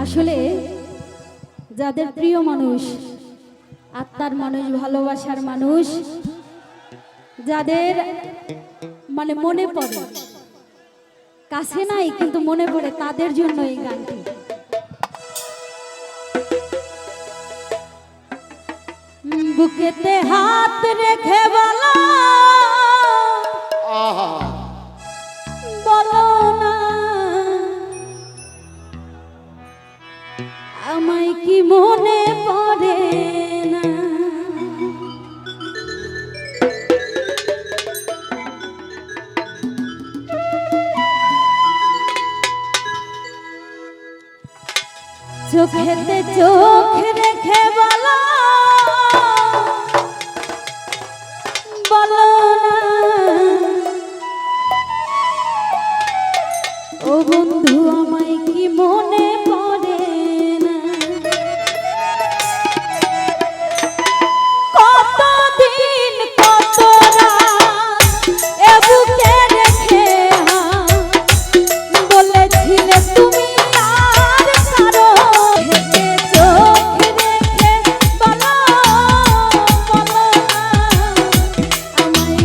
আসলে যাদের প্রিয় মানুষ, আত্মার মানুষ, ভালোবাসার মানুষ, যাদের মানে মনে পড়ে, কাছে নাই কিন্তু মনে পড়ে, তাদের জন্য এই গানটি। বুকেতে হাত রেখে বলো, বলো না আমায় কি মনে পড়ে না। চোখেতে চোখ রেখে বলো, বলো না ও বন্ধু আমায় কি মনে পড়ে না। কতদিন কত রাত এ বুকে রেখে বলেছিলে তুমি আর কারো। হেঁটে চোখ রেখে বলো, বলো না আমায়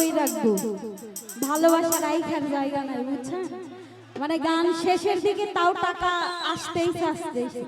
কই রাখবো, ভালোবাসা রাইখার জায়গা নাই বুঝছেন। মানে গান শেষের দিকে তাও টাকা আসতেইছে আসতেইছে।